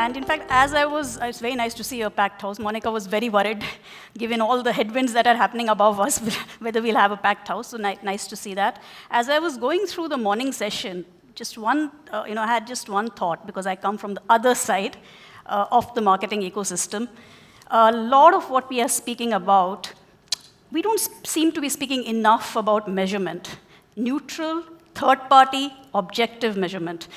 And in fact, it's very nice to see a packed house. Monica was very worried, given all the headwinds that are happening above us, whether we'll have a packed house. So nice to see that. As I was going through the morning session, I had just one thought, because I come from the other side of the marketing ecosystem. A lot of what we are speaking about, we don't seem to be speaking enough about measurement. Neutral, third-party, objective measurement.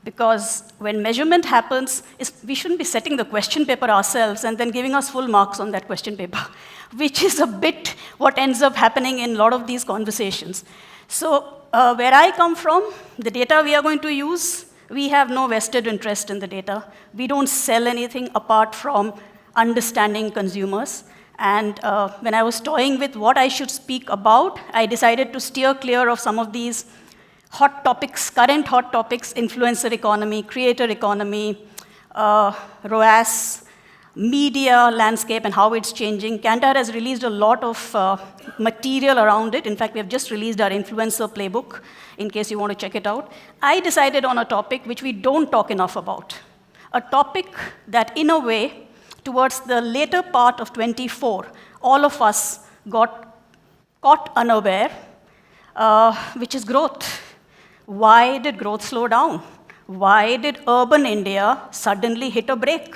Because when measurement happens, we shouldn't be setting the question paper ourselves and then giving us full marks on that question paper, which is a bit what ends up happening in a lot of these conversations. So where I come from, the data we are going to use, we have no vested interest in the data. We don't sell anything apart from understanding consumers. And when I was toying with what I should speak about, I decided to steer clear of some of these hot topics, current hot topics, influencer economy, creator economy, ROAS, media landscape and how it's changing. Kantar has released a lot of material around it. In fact, we have just released our influencer playbook, in case you want to check it out. I decided on a topic which we don't talk enough about, a topic that, in a way, towards the later part of 24, all of us got caught unaware, which is growth. Why did growth slow down? Why did urban India suddenly hit a break?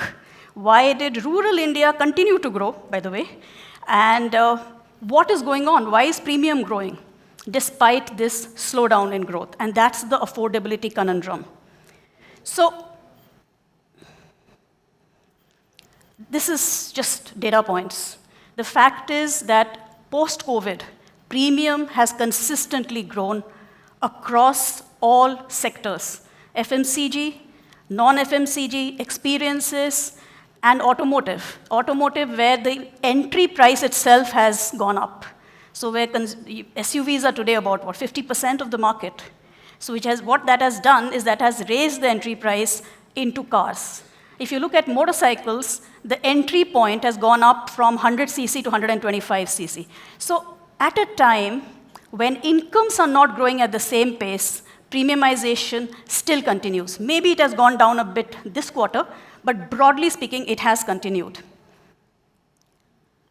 Why did rural India continue to grow, by the way? And what is going on? Why is premium growing despite this slowdown in growth? And that's the affordability conundrum. So this is just data points. The fact is that post-COVID, premium has consistently grown across all sectors: FMCG, non-FMCG, experiences, and automotive. Automotive, where the entry price itself has gone up. So where SUVs are today about, 50% of the market. So what that has done is that has raised the entry price into cars. If you look at motorcycles, the entry point has gone up from 100cc to 125cc. So at a time when incomes are not growing at the same pace, premiumization still continues. Maybe it has gone down a bit this quarter, but broadly speaking, it has continued.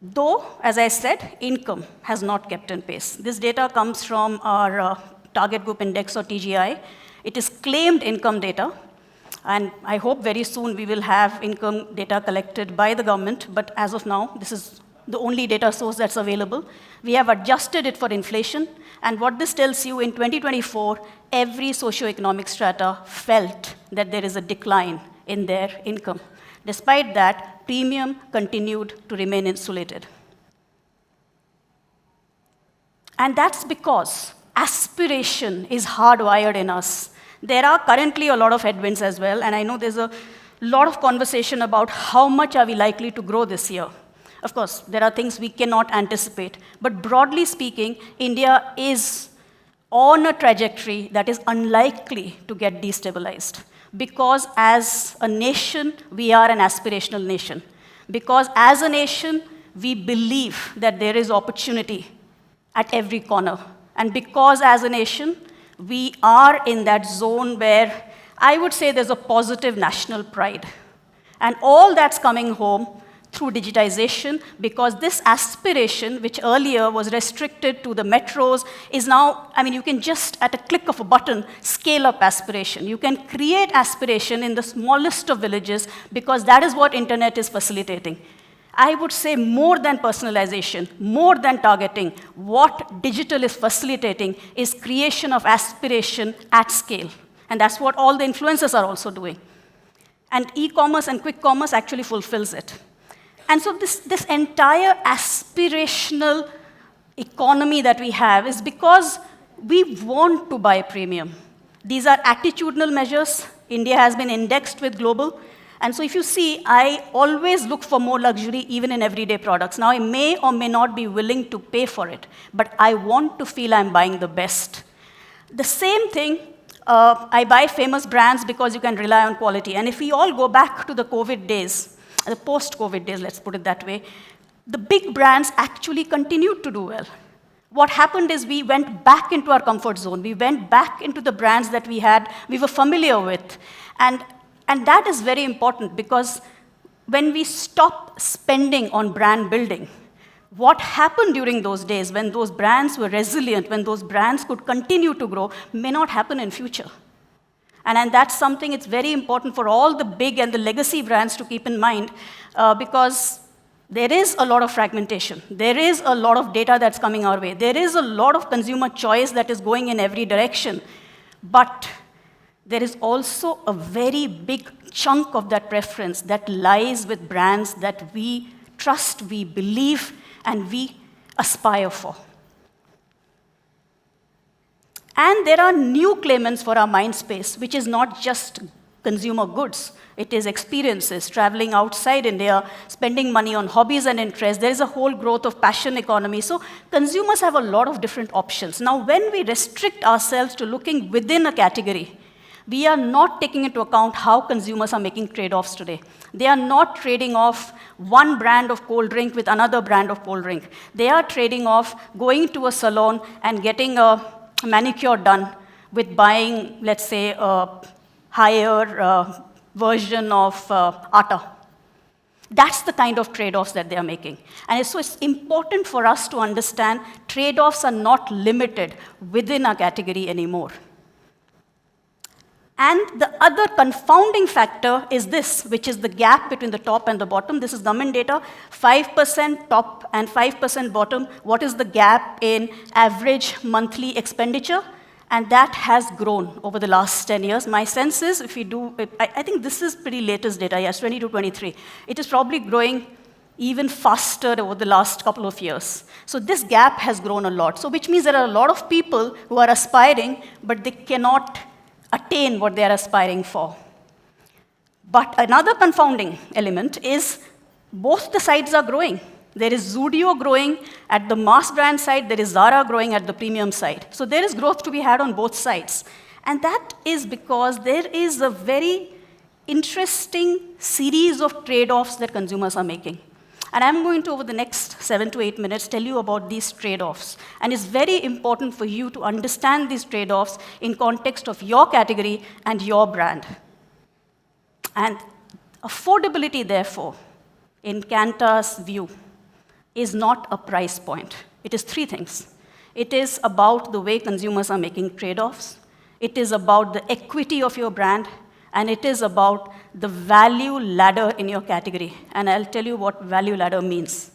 Though, as I said, income has not kept in pace. This data comes from our Target Group Index, or TGI. It is claimed income data, and I hope very soon we will have income data collected by the government, but as of now, this is the only data source that's available. We have adjusted it for inflation, and what this tells you, in 2024, every socioeconomic strata felt that there is a decline in their income. Despite that, premium continued to remain insulated. And that's because aspiration is hardwired in us. There are currently a lot of headwinds as well, and I know there's a lot of conversation about how much are we likely to grow this year. Of course, there are things we cannot anticipate, but broadly speaking, India is on a trajectory that is unlikely to get destabilized. Because as a nation, we are an aspirational nation. Because as a nation, we believe that there is opportunity at every corner. And because as a nation, we are in that zone where I would say there's a positive national pride. And all that's coming home through digitization, because this aspiration, which earlier was restricted to the metros, is now, you can just, at a click of a button, scale up aspiration. You can create aspiration in the smallest of villages, because that is what internet is facilitating. I would say more than personalization, more than targeting, what digital is facilitating is creation of aspiration at scale. And that's what all the influencers are also doing. And e-commerce and quick commerce actually fulfills it. And so this entire aspirational economy that we have is because we want to buy premium. These are attitudinal measures. India has been indexed with global. And so if you see, I always look for more luxury even in everyday products. Now, I may or may not be willing to pay for it, but I want to feel I'm buying the best. The same thing, I buy famous brands because you can rely on quality. And if we all go back to the COVID days, the post-COVID days, let's put it that way, the big brands actually continued to do well. What happened is we went back into our comfort zone. We went back into the brands that we were familiar with. And And that is very important because when we stop spending on brand building, what happened during those days when those brands were resilient, when those brands could continue to grow, may not happen in future. And that's something it's very important for all the big and the legacy brands to keep in mind because there is a lot of fragmentation. There is a lot of data that's coming our way. There is a lot of consumer choice that is going in every direction. But there is also a very big chunk of that preference that lies with brands that we trust, we believe, and we aspire for. And there are new claimants for our mind space, which is not just consumer goods. It is experiences, traveling outside India, spending money on hobbies and interests. There is a whole growth of passion economy. So consumers have a lot of different options. Now, when we restrict ourselves to looking within a category, we are not taking into account how consumers are making trade-offs today. They are not trading off one brand of cold drink with another brand of cold drink. They are trading off going to a salon and getting a manicure done with buying, let's say, a higher version of atta. That's the kind of trade-offs that they are making. And so it's important for us to understand trade-offs are not limited within a category anymore. And the other confounding factor is this, which is the gap between the top and the bottom. This is government data, 5% top and 5% bottom. What is the gap in average monthly expenditure? And that has grown over the last 10 years. My sense is, if we do, I think this is pretty latest data, yes, 22, 23. It is probably growing even faster over the last couple of years. So this gap has grown a lot. So which means there are a lot of people who are aspiring, but they cannot attain what they are aspiring for. But another confounding element is both the sides are growing. There is Zudio growing at the mass brand side, there is Zara growing at the premium side. So there is growth to be had on both sides. And that is because there is a very interesting series of trade-offs that consumers are making. And I'm going to, over the next 7 to 8 minutes, tell you about these trade-offs. And it's very important for you to understand these trade-offs in context of your category and your brand. And affordability, therefore, in Kantar's view, is not a price point. It is three things. It is about the way consumers are making trade-offs. It is about the equity of your brand. And it is about the value ladder in your category. And I'll tell you what value ladder means.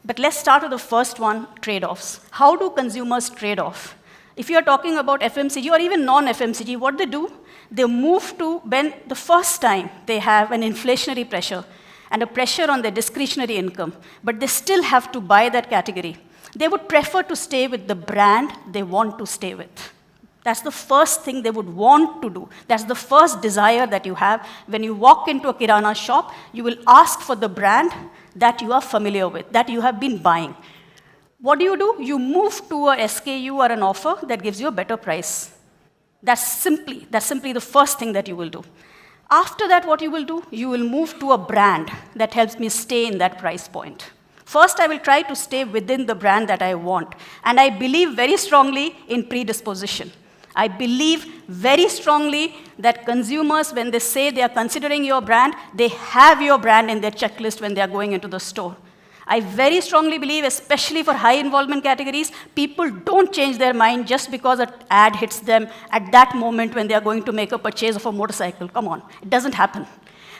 But let's start with the first one, trade-offs. How do consumers trade off? If you're talking about FMCG or even non-FMCG, what they do, they move to when the first time they have an inflationary pressure and a pressure on their discretionary income, but they still have to buy that category. They would prefer to stay with the brand they want to stay with. That's the first thing they would want to do. That's the first desire that you have. When you walk into a Kirana shop, you will ask for the brand that you are familiar with, that you have been buying. What do? You move to a SKU or an offer that gives you a better price. That's simply the first thing that you will do. After that, what you will do? You will move to a brand that helps me stay in that price point. First, I will try to stay within the brand that I want. And I believe very strongly in predisposition. I believe very strongly that consumers, when they say they are considering your brand, they have your brand in their checklist when they are going into the store. I very strongly believe, especially for high involvement categories, people don't change their mind just because an ad hits them at that moment when they are going to make a purchase of a motorcycle. Come on, it doesn't happen.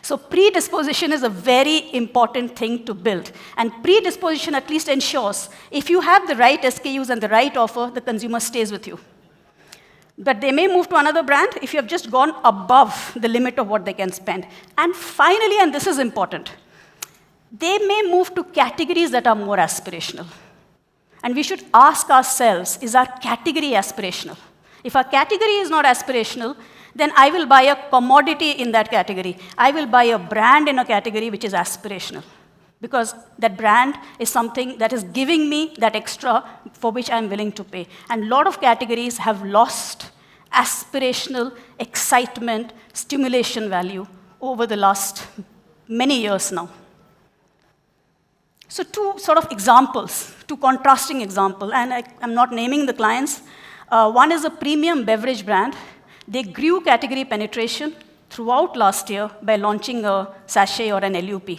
So predisposition is a very important thing to build. And predisposition at least ensures if you have the right SKUs and the right offer, the consumer stays with you. But they may move to another brand if you have just gone above the limit of what they can spend. And finally, and this is important, they may move to categories that are more aspirational. And we should ask ourselves, is our category aspirational? If our category is not aspirational, then I will buy a commodity in that category. I will buy a brand in a category which is aspirational. Because that brand is something that is giving me that extra for which I'm willing to pay. And a lot of categories have lost aspirational excitement, stimulation value over the last many years now. So two sort of examples, two contrasting examples, and I'm not naming the clients. One is a premium beverage brand. They grew category penetration throughout last year by launching a sachet or an LUP.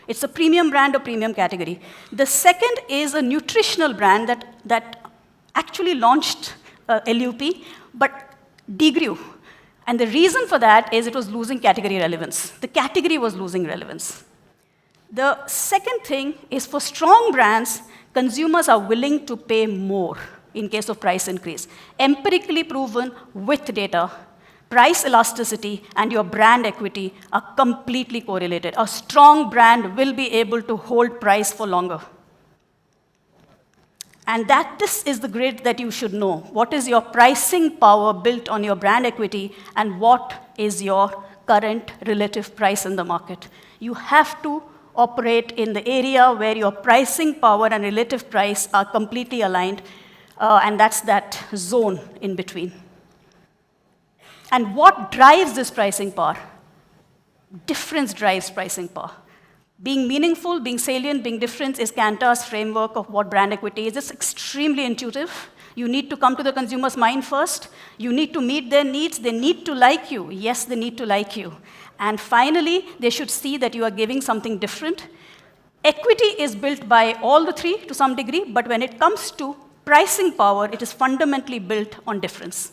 It's a premium brand or premium category. The second is a nutritional brand that actually launched LUP, but degrew. And the reason for that is it was losing category relevance. The category was losing relevance. The second thing is for strong brands, consumers are willing to pay more in case of price increase. Empirically proven with data, price elasticity and your brand equity are completely correlated. A strong brand will be able to hold price for longer. And this is the grid that you should know. What is your pricing power built on your brand equity, and what is your current relative price in the market? You have to operate in the area where your pricing power and relative price are completely aligned, and that's that zone in between. And what drives this pricing power? Difference drives pricing power. Being meaningful, being salient, being different is Kantar's framework of what brand equity is. It's extremely intuitive. You need to come to the consumer's mind first. You need to meet their needs. They need to like you. Yes, they need to like you. And finally, they should see that you are giving something different. Equity is built by all the three to some degree, but when it comes to pricing power, it is fundamentally built on difference.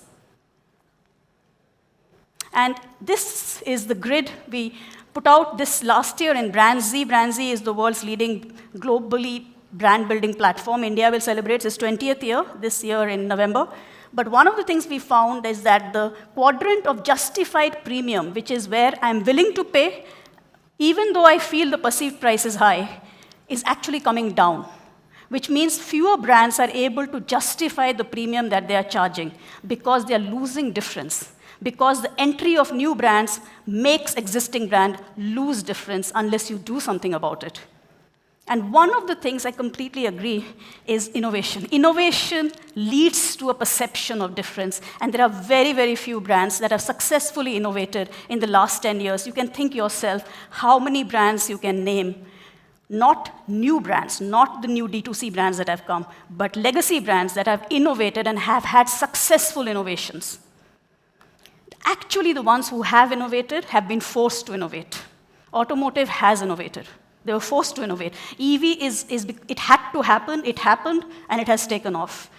And this is the grid we put out this last year in Brand Z. Brand Z is the world's leading globally brand building platform. India will celebrate its 20th year this year in November. But one of the things we found is that the quadrant of justified premium, which is where I'm willing to pay, even though I feel the perceived price is high, is actually coming down, which means fewer brands are able to justify the premium that they are charging because they are losing difference. Because the entry of new brands makes existing brand lose difference unless you do something about it. And one of the things I completely agree is innovation. Innovation leads to a perception of difference, and there are very, very few brands that have successfully innovated in the last 10 years. You can think yourself how many brands you can name. Not new brands, not the new D2C brands that have come, but legacy brands that have innovated and have had successful innovations. Actually, the ones who have innovated have been forced to innovate. Automotive has innovated. They were forced to innovate. EV it had to happen, it happened, and it has taken off.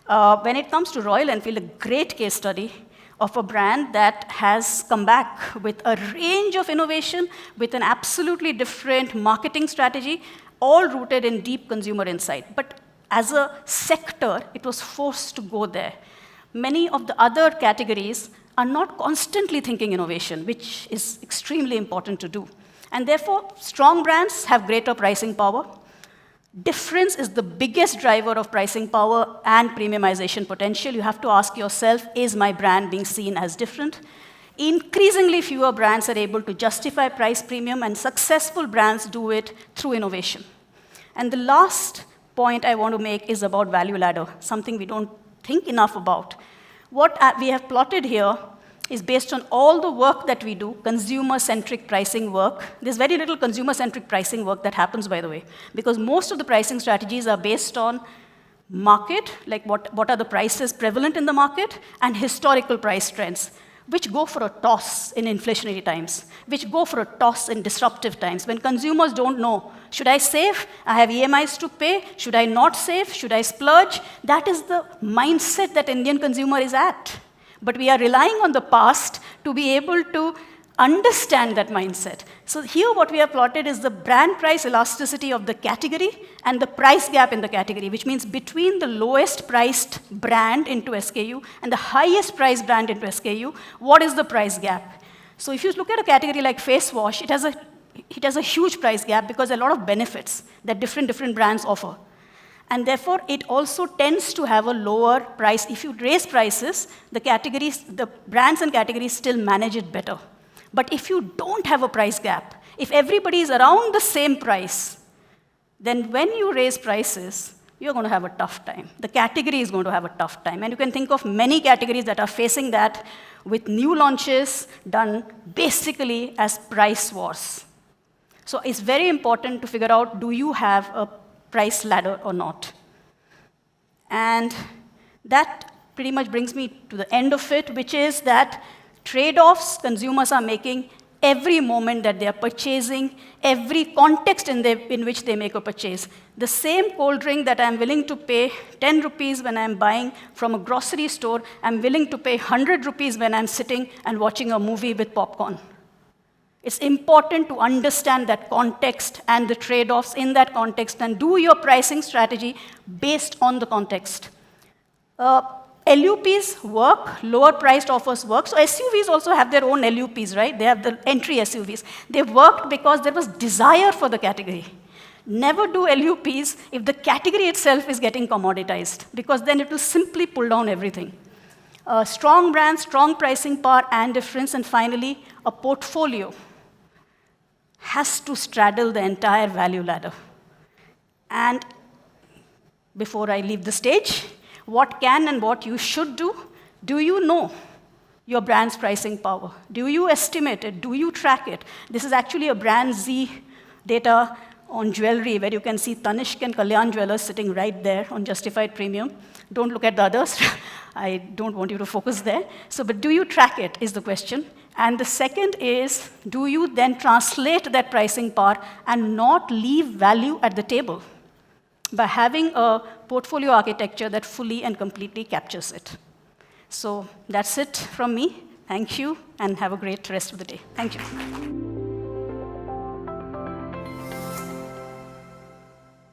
When it comes to Royal Enfield, a great case study of a brand that has come back with a range of innovation, with an absolutely different marketing strategy, all rooted in deep consumer insight. But as a sector, it was forced to go there. Many of the other categories are not constantly thinking innovation, which is extremely important to do. And therefore, strong brands have greater pricing power. Difference is the biggest driver of pricing power and premiumization potential. You have to ask yourself, is my brand being seen as different? Increasingly fewer brands are able to justify price premium, and successful brands do it through innovation. And the last point I want to make is about value ladder, something we don't think enough about. What we have plotted here is based on all the work that we do, consumer-centric pricing work. There's very little consumer-centric pricing work that happens, by the way, because most of the pricing strategies are based on market, like what are the prices prevalent in the market, and historical price trends, which go for a toss in inflationary times, which go for a toss in disruptive times, when consumers don't know, should I save? I have EMIs to pay. Should I not save? Should I splurge? That is the mindset that Indian consumer is at. But we are relying on the past to be able to understand that mindset. So here what we have plotted is the brand price elasticity of the category and the price gap in the category, which means between the lowest priced brand into SKU and the highest priced brand into SKU, what is the price gap? So if you look at a category like face wash, it has a huge price gap because there are a lot of benefits that different brands offer. And therefore, it also tends to have a lower price. If you raise prices, the brands and categories still manage it better. But if you don't have a price gap, if everybody is around the same price, then when you raise prices, you're going to have a tough time. The category is going to have a tough time. And you can think of many categories that are facing that with new launches done basically as price wars. So it's very important to figure out, do you have a price ladder or not? And that pretty much brings me to the end of it, which is that trade-offs consumers are making every moment that they are purchasing, every context in which they make a purchase. The same cold drink that I'm willing to pay 10 rupees when I'm buying from a grocery store, I'm willing to pay 100 rupees when I'm sitting and watching a movie with popcorn. It's important to understand that context and the trade-offs in that context and do your pricing strategy based on the context. LUPs work, lower priced offers work. So SUVs also have their own LUPs, right? They have the entry SUVs. They worked because there was desire for the category. Never do LUPs if the category itself is getting commoditized, because then it will simply pull down everything. Strong brands, strong pricing power and difference, and finally, a portfolio has to straddle the entire value ladder. And before I leave the stage, what can and what you should do? Do you know your brand's pricing power? Do you estimate it? Do you track it? This is actually a brand Z data on jewelry, where you can see Tanishq and Kalyan Jewelers sitting right there on justified premium. Don't look at the others. I don't want you to focus there. So, but do you track it is the question. And the second is, do you then translate that pricing power and not leave value at the table by having a portfolio architecture that fully and completely captures it? So that's it from me. Thank you, and have a great rest of the day. Thank you.